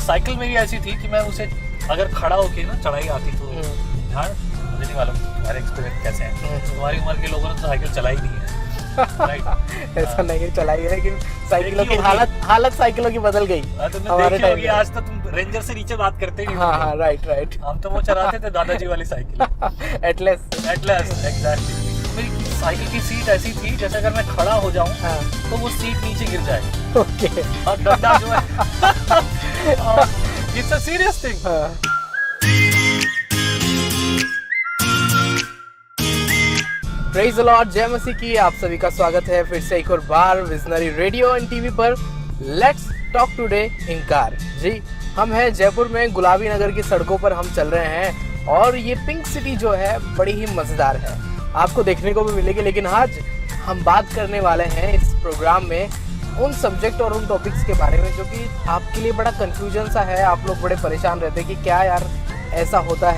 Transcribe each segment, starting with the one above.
Cycle मेरी ऐसी थी कि मैं उसे अगर खड़ा होके ना चढ़ाई आती तो हाँ मुझे नहीं मालूम तुम्हारे एक्सपीरियंस कैसे हैं, तुम्हारी उम्र के लोगों ने तो साइकिल चलाई नहीं है। राइट ऐसा नहीं है चलाई है, लेकिन साइकिलों की हालत साइकिलों की बदल गई हमारे टाइम में। आज तो तुम रेंजर से नीचे बात करते ही नहीं। हाँ राइट हम तो वो चलाते थे दादाजी वाली साइकिल एटलस एग्जैक्टली। मेरी साइकिल की सीट ऐसी थी जैसे अगर मैं खड़ा हो जाऊं तो वो सीट नीचे गिर जाए। ओके और डंडा जो है it's a serious thing. Praise the Lord, जय मसीह की। आप सभी का स्वागत है फिर से एक और बार विजनरी रेडियो एंड टीवी पर let's talk today in car. जी, हम हैं जयपुर में गुलाबी नगर की सड़कों पर हम चल रहे हैं और ये पिंक सिटी जो है बड़ी ही मज़ेदार है, आपको देखने को भी मिलेगी। लेकिन आज हम बात करने वाले हैं इस प्रोग्राम में उन सब्जेक्ट और उन टॉपिक्स के बारे में जो कि आपके लिए बड़ा कन्फ्यूजन सा है। आप लोग बड़े परेशान रहते हैं कि क्या यार ऐसा होता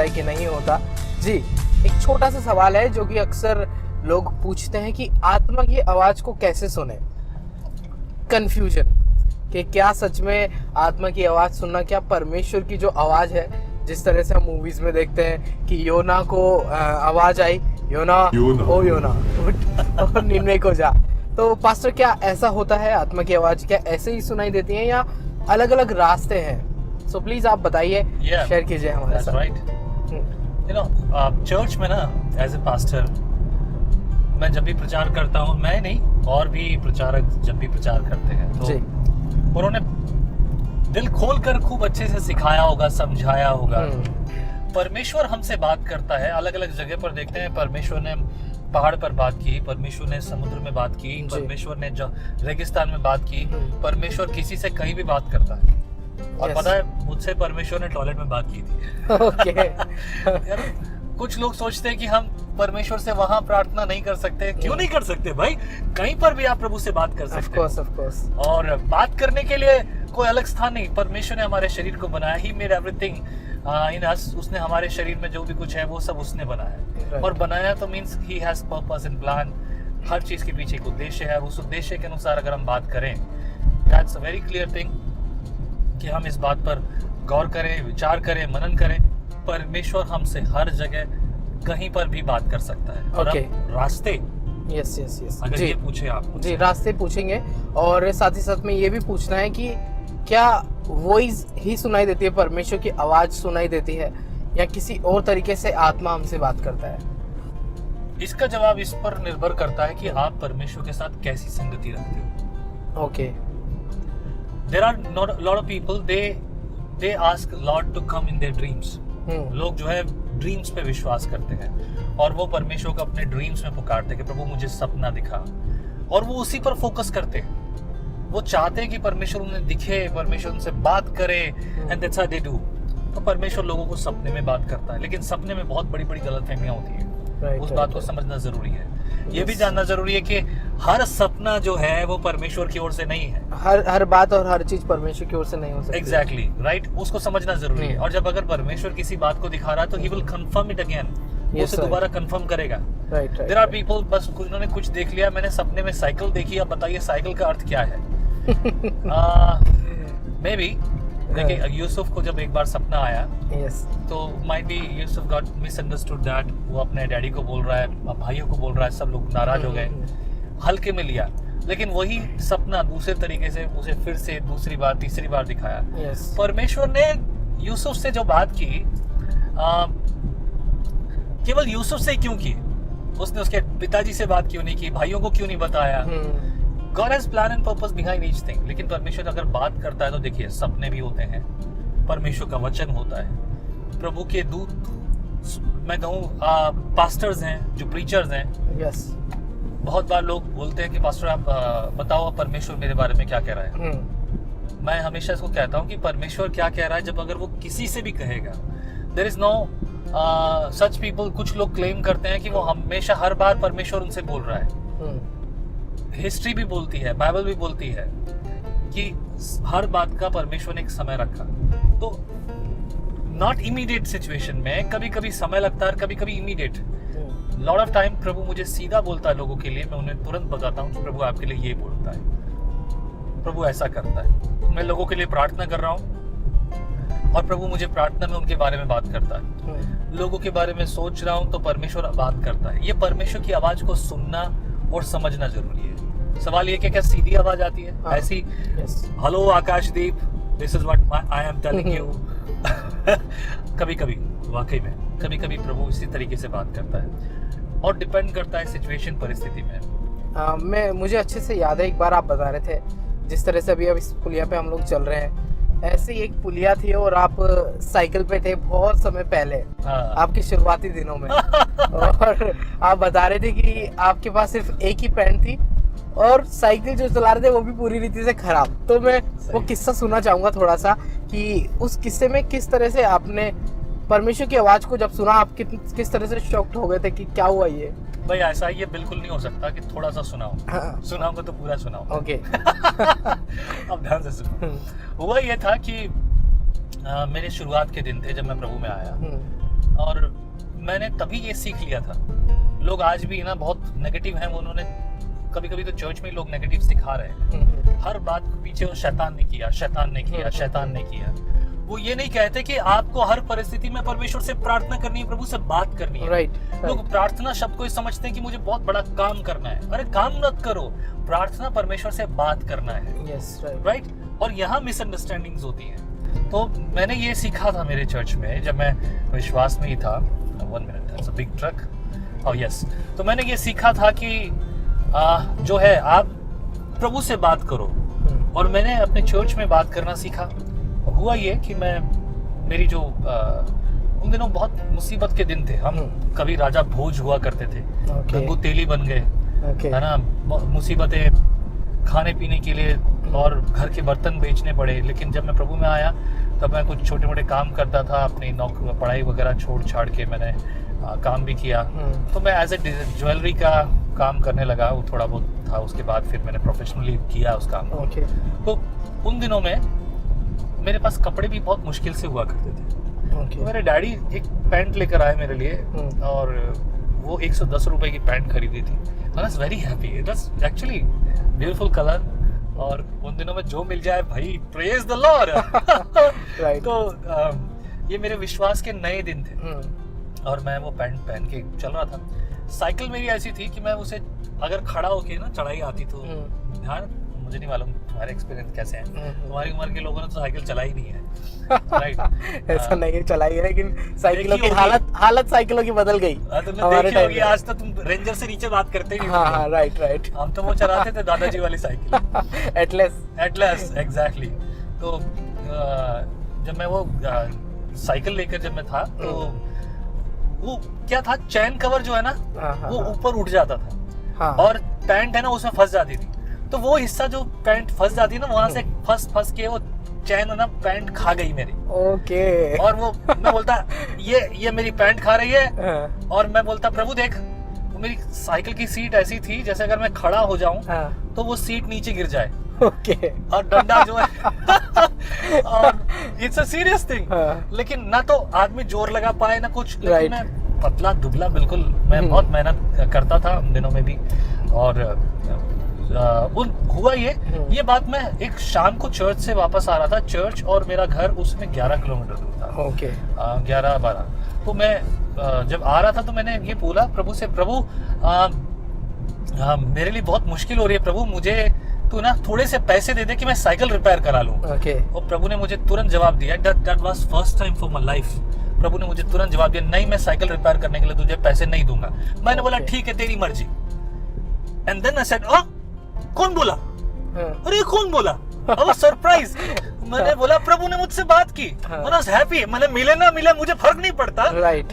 है कि नहीं होता। जी, एक छोटा सा सवाल है जो कि अक्सर लोग पूछते हैं कि आत्मा की आवाज़ को कैसे सुने। कन्फ्यूजन कि क्या सच में आत्मा की आवाज़ सुनना, क्या परमेश्वर की जो आवाज़ है, जिस तरह से हम मूवीज़ में देखते हैं कि योना को आवाज़ आई, योना ओ योना उठ और निन्वे को जा। तो पास्टर, क्या ऐसा होता है? आत्मा की आवाज़ क्या ऐसे ही सुनाई देती है या अलग अलग रास्ते हैं? सो प्लीज़ आप बताइए, शेयर कीजिए हमारे साथ। You know, चर्च में ना एज ए पास्टर मैं जब भी प्रचार करता हूँ, मैं नहीं और भी प्रचारक जब भी प्रचार करते हैं तो उन्होंने दिल खोल कर खूब अच्छे से सिखाया होगा, समझाया होगा। परमेश्वर हमसे बात करता है, अलग अलग जगह पर देखते हैं। परमेश्वर ने पहाड़ पर बात की, परमेश्वर ने समुद्र में बात की, परमेश्वर ने रेगिस्तान में बात की। परमेश्वर किसी से कहीं भी बात करता है। और पता है, मुझसे परमेश्वर ने टॉयलेट में बात की थी। ओके। यार, कुछ लोग सोचते हैं कि हम परमेश्वर से वहां प्रार्थना नहीं कर सकते। क्यों नहीं कर सकते भाई? कहीं पर भी आप प्रभु से बात कर सकते हैं। Of course. और बात करने के लिए कोई अलग स्थान नहीं। परमेश्वर ने हमारे शरीर को बनाया, ही मेड एवरीथिंग इन अस। उसने हमारे शरीर में जो भी कुछ है वो सब उसने बनाया। और बनाया तो means he has purpose and plan. हर चीज के पीछे एक उद्देश्य है और उस उद्देश्य के अनुसार अगर हम बात करें, that's a very clear thing कि हम इस बात पर गौर करें, विचार करें, मनन करें। परमेश्वर हमसे हर जगह कहीं पर भी बात कर सकता है। और रास्ते यस अगर ये पूछे आप जी, रास्ते पूछेंगे और साथ ही साथ में ये भी पूछना है कि क्या वॉइस ही सुनाई देती है, परमेश्वर की आवाज सुनाई देती है, या किसी और तरीके से आत्मा हमसे बात करता है? इसका जवाब इस पर निर्भर करता है कि आप परमेश्वर के साथ कैसी संगति रखते हो। Okay. There are not a lot of people, they ask Lord to come in their dreams. लोग जो है ड्रीम्स पे विश्वास करते हैं और वो परमेश्वर को अपने ड्रीम्स में पुकारते हैं कि प्रभु मुझे सपना दिखा, और वो उसी पर फोकस करते हैं। वो चाहते हैं कि परमेश्वर उन्हें दिखे, परमेश्वर उनसे बात करे, and that's how they do. तो परमेश्वर लोगों को सपने में बात करता है, लेकिन सपने में बहुत बड़ी बड़ी गलतफहमियां होती है। उस बात को समझना जरूरी है। ये भी जानना जरूरी है कि हर सपना जो है वो परमेश्वर की ओर से नहीं है। हर बात और हर चीज परमेश्वर की ओर से नहीं हो सकती। एग्जैक्टली राइट, उसको समझना जरूरी है। और जब अगर परमेश्वर किसी बात को दिखा रहा है तो he will confirm it again, वो उसे दोबारा कंफर्म करेगा। देयर आर पीपल, बस उन्होंने कुछ देख लिया, मैंने सपने में साइकिल देखी, अब बताइए साइकिल का अर्थ क्या है। मे बी देखिए, यूसुफ को जब एक बार सपना आया तो might be Yusuf got misunderstood that. वो अपने डैडी को बोल रहा है, भाइयों को बोल रहा है, सब लोग नाराज हो गए, हल्के में लिया। लेकिन वही सपना दूसरे तरीके से उसे फिर से दूसरी बार, तीसरी बार दिखाया। परमेश्वर ने यूसुफ से जो बात की, केवल यूसुफ से क्यों की? उसने उसके पिताजी से बात क्यों नहीं की? भाइयों को क्यों नहीं बताया? God has plan and purpose behind each thing. लेकिन परमेश्वर अगर बात करता है तो देखिए, सपने भी होते हैं, परमेश्वर का वचन होता है, प्रभु के दूत, मैं कहूँ पास्टर्स हैं, जो प्रीचर्स हैं। बहुत बार लोग बोलते हैं कि पास्टर आप बताओ परमेश्वर मेरे बारे में क्या कह रहा है। मैं हमेशा इसको कहता हूँ कि परमेश्वर क्या कह रहा है जब अगर वो किसी से भी कहेगा। There is no such people. कुछ लोग क्लेम करते हैं कि वो हमेशा हर बार परमेश्वर उनसे बोल रहा है। हिस्ट्री भी बोलती है, बाइबल भी बोलती है कि हर बात का परमेश्वर ने एक समय रखा। तो नॉट इमीडिएट सिचुएशन में कभी कभी समय लगता है, कभी कभी इमीडिएट। लॉट ऑफ टाइम प्रभु मुझे सीधा बोलता है लोगों के लिए, मैं उन्हें तुरंत बताता हूँ कि प्रभु आपके लिए ये बोलता है। प्रभु ऐसा करता है। मैं लोगों के लिए प्रार्थना कर रहा हूँ और प्रभु मुझे प्रार्थना में उनके बारे में बात करता है। लोगों के बारे में सोच रहा हूँ तो परमेश्वर बात करता है। ये परमेश्वर की आवाज को सुनना और समझना जरूरी है। सवाल ये कि क्या सीधी आवाज आती है? ऐसी hello Akashdeep, this is what I am telling you. कभी कभी वाकई में कभी कभी प्रभु इसी तरीके से बात करता है और डिपेंड करता है सिचुएशन, परिस्थिति में। मुझे अच्छे से याद है, एक बार आप बता रहे थे जिस तरह से अभी अब इस पुलिया पे हम लोग चल रहे हैं, ऐसे ही एक पुलिया थी और आप साइकिल पे थे बहुत समय पहले। आपके शुरुआती दिनों में। और आप बता रहे थे कि आपके पास सिर्फ एक ही पैंट थी और साइकिल जो चला रहे थे वो भी पूरी रीति से खराब। तो मैं वो किस्सा सुनना चाहूंगा थोड़ा सा कि उस किस्से में किस तरह से आपने परमेश्वर की आवाज को जब सुना, आप किस तरह से शॉक्ड हो गए थे कि क्या हुआ ये? भाई ऐसा ये बिल्कुल नहीं हो सकता कि थोड़ा सा सुनाओ। सुनाऊंगा तो पूरा सुनाओ। ओके। अब ध्यान से सुनो। हुआ ये था कि मेरे शुरुआत के दिन थे जब मैं प्रभु में आया और मैंने तभी ये सीख लिया था। लोग आज भी ना बहुत नेगेटिव हैं, उन्होंने कभी कभी तो चर्च में लोग नेगेटिव सिखा रहे हैं। हर बात के पीछे वो शैतान ने किया, शैतान ने किया, शैतान ने किया। वो ये नहीं कहते कि आपको हर परिस्थिति में परमेश्वर से प्रार्थना करनी है, प्रभु से बात करनी है। राइट। लोग प्रार्थना शब्द को समझते हैं कि मुझे बहुत बड़ा काम करना है। अरे काम मत करो, प्रार्थना परमेश्वर से बात करना है। Yes, right. और यहाँ मिसअंडरस्टैंडिंग्स होती हैं। तो मैंने ये सीखा था मेरे चर्च में जब मैं विश्वास में ही था। 1 minute, that's a big truck. Oh yes. तो मैंने ये सीखा था कि जो है आप प्रभु से बात करो और मैंने अपने चर्च में बात करना सीखा। हुआ ये कि मेरी जो उन दिनों बहुत मुसीबत के दिन थे। हम कभी राजा भोज हुआ करते थे, गंगू तेली बन गए, है ना। मुसीबतें खाने पीने के लिए और घर के बर्तन बेचने पड़े। लेकिन जब मैं प्रभु में आया तब मैं कुछ छोटे मोटे काम करता था, अपनी नौकरी पढ़ाई वगैरह छोड़ छाड़ के मैंने काम भी किया। तो मैं एज ए ज्वेलरी का काम करने लगा, वो थोड़ा बहुत था। उसके बाद फिर मैंने प्रोफेशनली किया उस काम को। तो उन दिनों में मेरे पास कपड़े भी बहुत मुश्किल से हुआ करते थे। तो मेरे डैडी एक पैंट लेकर आए मेरे लिए और वो 110 रुपए की पैंट खरीदी थी। I was very happy, it was actually beautiful colour. और उन दिनों में जो मिल जाए भाई, प्रेज द लॉर्ड। तो ये मेरे विश्वास के नए दिन थे और मैं वो पैंट पहन के चल रहा था। साइकिल मेरी ऐसी थी कि मैं उसे अगर खड़ा होके ना चढ़ाई आती तो ध्यान, मुझे नहीं मालूम तुम्हारे एक्सपीरियंस कैसे हैं। तुम्हारी उम्र के लोगों ने तो साइकिल चलाई नहीं है। राइट। ऐसा नहीं है, चलाई है, लेकिन साइकिलों की हालत साइकिलों की बदल गई। तुमने देखी होगी, आज तो तुम रेंजर से नीचे बात करते ही। हाँ, राइट। हम तो वो चलाते थे दादाजी वाली साइकिल। Atlas, exactly. तो जब मैं वो साइकिल लेकर जब मैं था तो वो क्या था, चैन कवर जो है ना वो ऊपर उठ जाता था और पैंट है ना उसमें फंस जाती थी। तो वो हिस्सा जो पैंट फंस जाती है ना, वहां से फंस के वो चैन ना पैंट खा गई मेरी। ओके। और वो मैं बोलता ये मेरी पैंट खा रही है। और मैं बोलता प्रभु देख, वो मेरी साइकिल की सीट ऐसी थी जैसे अगर मैं खड़ा हो जाऊं तो वो सीट नीचे गिर जाए। ओके। और डंडा जो है और इट्स अ सीरियस थिंग। लेकिन ना तो आदमी जोर लगा पाए ना कुछ। लेकिन मैं पतला दुबला बिल्कुल, मैं बहुत मेहनत करता था उन दिनों में भी। और हुआ ये बात, मैं एक शाम को चर्च से वापस आ रहा था। चर्च और मेरा घर उसमें 11 किलोमीटर दूर था। ओके। 11-12। तो मैं जब आ रहा था तो मैंने ये बोला प्रभु से, प्रभु मेरे लिए बहुत मुश्किल हो रही है प्रभु, मुझे तू ना थोड़े से पैसे दे दे कि मैं साइकिल रिपेयर करा लूं। और प्रभु ने मुझे तुरंत जवाब दिया। That was first time for my life. प्रभु ने मुझे तुरंत जवाब दिया, नहीं मैं साइकिल रिपेयर करने के लिए तुझे पैसे नहीं दूंगा। मैंने बोला ठीक है तेरी मर्जी। एंड देन आई सेड कौन बोला? अरे कौन बोला? I was surprise. मैंने बोला प्रभु ने मुझसे बात की। I was happy. मैंने मिले ना मिले मुझे फर्क नहीं पड़ता।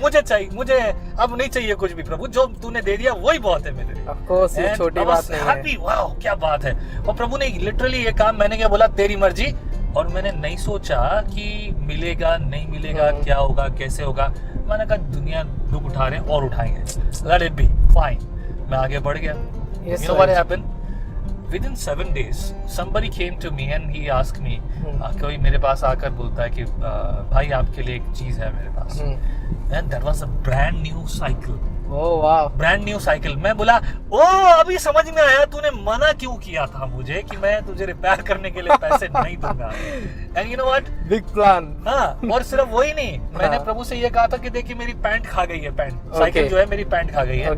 मुझे चाहिए, मुझे अब नहीं चाहिए कुछ भी प्रभु, जो तूने दे दिया वही बहुत है मेरे लिए। ऑफ कोर्स ये छोटी बात नहीं है। हैप्पी, वाओ क्या बात है। और प्रभु ने लिटरली ये काम, मैंने क्या बोला तेरी मर्जी। और मैंने नहीं सोचा कि मिलेगा नहीं मिलेगा, क्या होगा कैसे होगा। मैंने कहा दुनिया दुख उठा रहे हैं और उठाएंगे, लेट इट बी फाइन। मैं आगे बढ़ गया। You know what happened? Within 7 days, somebody came to me and he asked me, कोई मेरे पास आकर बोलता है कि भाई आपके लिए एक चीज है मेरे पास। And that was a brand new cycle. ओह वाह, ब्रांड न्यू साइकिल। मैं बोला ओ अभी समझ में आया तूने मना क्यों किया था मुझे कि मैं तुझे रिपेयर करने के लिए पैसे नहीं दूंगा। And you know what, big plan. हाँ, और सिर्फ वही नहीं, मैंने प्रभु से ये कहा था कि देखिए मेरी पैंट खा गई है, पैंट साइकिल जो है मेरी पैंट खा गई है।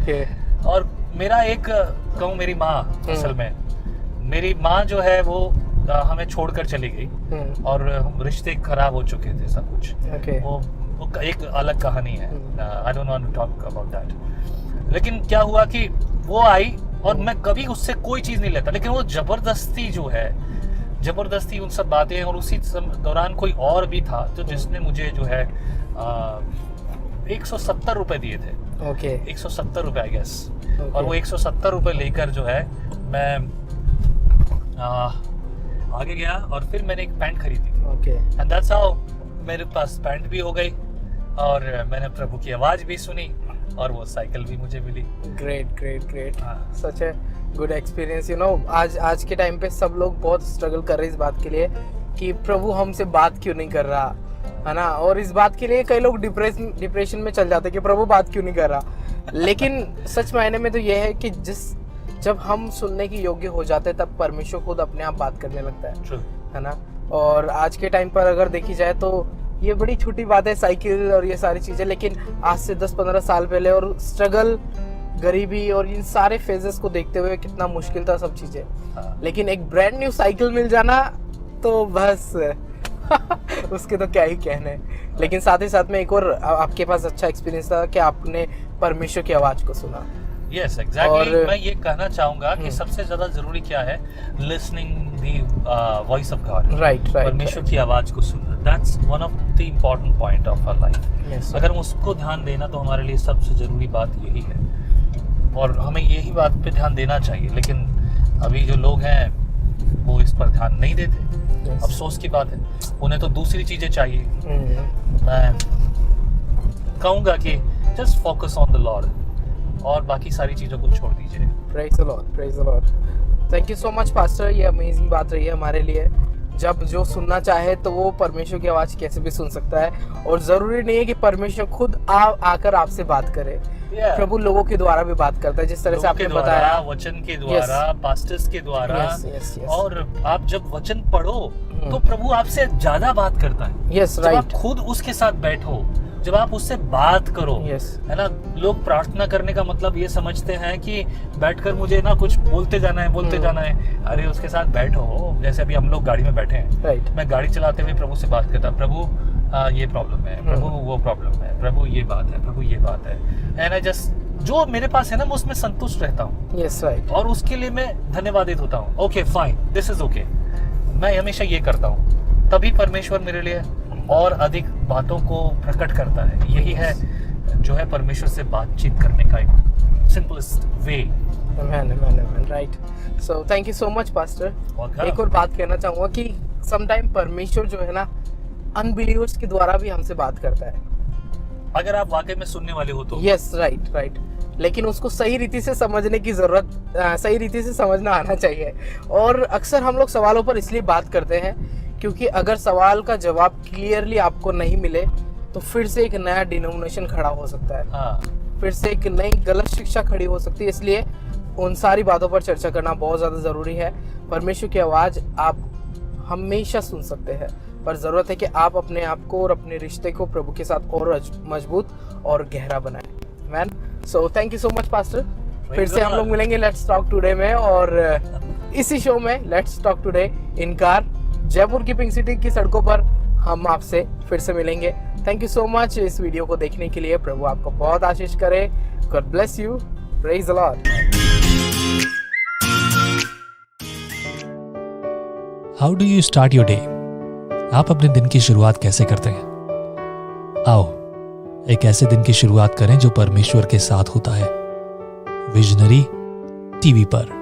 और मेरा एक कहूँ, मेरी माँ, असल में मेरी माँ जो है वो हमें छोड़कर चली गई और रिश्ते खराब हो चुके थे सब कुछ। वो एक अलग कहानी है, I don't want to talk about that. लेकिन क्या हुआ कि वो आई और मैं कभी उससे कोई चीज नहीं लेता, लेकिन वो जबरदस्ती जो है, जबरदस्ती उन सब बातें, और उसी दौरान कोई और भी था तो जिसने मुझे जो है 170 रुपए दिए थे। 170 रुपए आई गेस। और वो 170 रुपए लेकर जो है मैं आगे गया और फिर मैंने एक पैंट खरीदी थी। एंड दैट्स हाउ मेरे पास पैंट भी हो गई और मैंने प्रभु की आवाज भी सुनी और वो साइकिल भी मुझे मिली। ग्रेट सच है, गुड एक्सपीरियंस। यू नो, आज के टाइम पे सब लोग बहुत स्ट्रगल कर रहे हैं इस बात के लिए कि प्रभु हमसे बात क्यों नहीं कर रहा है ना, और इस बात के लिए कई लोग डिप्रेशन में चल जाते हैं कि प्रभु बात क्यों नहीं कर रहा। लेकिन सच मायने में तो ये है कि जब हम सुनने की योग्य हो जाते हैं तब परमेश्वर खुद अपने आप बात करने लगता है ना। और आज के टाइम पर अगर देखी जाए तो ये बड़ी छोटी बात है, साइकिल और ये सारी चीजें, लेकिन आज से 10-15 साल पहले और स्ट्रगल, गरीबी और इन सारे फेजेस को देखते हुए कितना मुश्किल था सब चीजें। लेकिन एक ब्रांड न्यू साइकिल मिल जाना तो बस उसके तो क्या ही कहने। लेकिन साथ ही साथ में एक और आपके पास अच्छा एक्सपीरियंस था कि आपने परमेश्वर की आवाज को सुना। Yes, exactly. मैं ये कहना चाहूंगा कि सबसे ज्यादा जरूरी क्या है, listening the voice of God. Right. परमेश्वर की आवाज को सुनना। That's one of the important point of our life. Yes, अगर हम उसको ध्यान देना तो हमारे लिए सबसे जरूरी बात यही है और हमें यही बात पे ध्यान देना चाहिए। लेकिन अभी जो लोग हैं वो इस पर ध्यान नहीं देते। अफसोस की बात है, उन्हें तो दूसरी चीजें चाहिए। मैं कहूँगा कि just focus on the Lord और बाकी सारी चीजों को छोड़ दीजिए। Praise the Lord. Thank you so much, Pastor. ये अमेजिंग बात रही है हमारे लिए। जब जो सुनना चाहे तो वो परमेश्वर की आवाज कैसे भी सुन सकता है, और जरूरी नहीं है कि परमेश्वर खुद आकर आपसे बात करे। प्रभु लोगों के द्वारा भी बात करता है, जिस तरह से आपने बताया, वचन के द्वारा, पास्टर्स के द्वारा। और आप जब वचन पढ़ो तो प्रभु आपसे ज्यादा बात करता है। जब आप खुद उसके साथ बैठो, जब आप उससे बात करो, है ना। लोग प्रार्थना करने का मतलब ये समझते हैं कि बैठकर मुझे ना कुछ बोलते जाना है। अरे उसके साथ बैठो, जैसे अभी हम लोग गाड़ी में बैठे हैं। मैं गाड़ी चलाते हुए प्रभु से बात करता, प्रभु ये प्रॉब्लम है, प्रभु वो प्रॉब्लम है, प्रभु ये बात है, प्रभु ये बात है। एंड आई जस्ट जो मेरे पास है ना, मैं उसमें संतुष्ट रहता हूँ। और उसके लिए मैं धन्यवादित होता हूँ। Okay fine, this is okay. मैं हमेशा ये करता हूँ, तभी परमेश्वर मेरे लिए और अधिक बातों को प्रकट करता है। यही है जो है परमेश्वर से बातचीत करने का एक simplest way. Right. So thank you so much pastor. एक और बात कहना चाहूंगा कि समटाइम परमेश्वर जो है ना, अनबिलीवर्स के द्वारा भी हमसे बात करता है, अगर आप वाकई में सुनने वाले हो तो। Yes, right. लेकिन उसको सही रीति से समझने की जरूरत, सही रीति से समझना आना चाहिए। और अक्सर हम लोग सवालों पर इसलिए बात करते हैं क्योंकि अगर सवाल का जवाब क्लियरली आपको नहीं मिले तो फिर से एक नया डिनोमिनेशन खड़ा हो सकता है। फिर से एक नई गलत शिक्षा खड़ी हो सकती है। इसलिए उन सारी बातों पर चर्चा करना बहुत ज़्यादा ज़रूरी है। परमेश्वर की आवाज़ आप हमेशा सुन सकते हैं, पर ज़रूरत है कि आप अपने आप को और अपने रिश्ते को प्रभु के साथ और मजबूत और गहरा बनाएं। Man, so thank you so much pastor. फिर से हम लोग मिलेंगे लेट्स टॉक टुडे में, और इसी शो में let's talk today in car Jaipur की पिंक सिटी की सड़कों पर हम आपसे फिर से मिलेंगे। थैंक यू सो मच इस वीडियो को देखने के लिए। प्रभु आपको बहुत आशीष करे। God bless you. Praise the Lord. How do you start your day? आप अपने दिन की शुरुआत कैसे करते हैं? आओ एक ऐसे दिन की शुरुआत करें जो परमेश्वर के साथ होता है। विजनरी टीवी पर।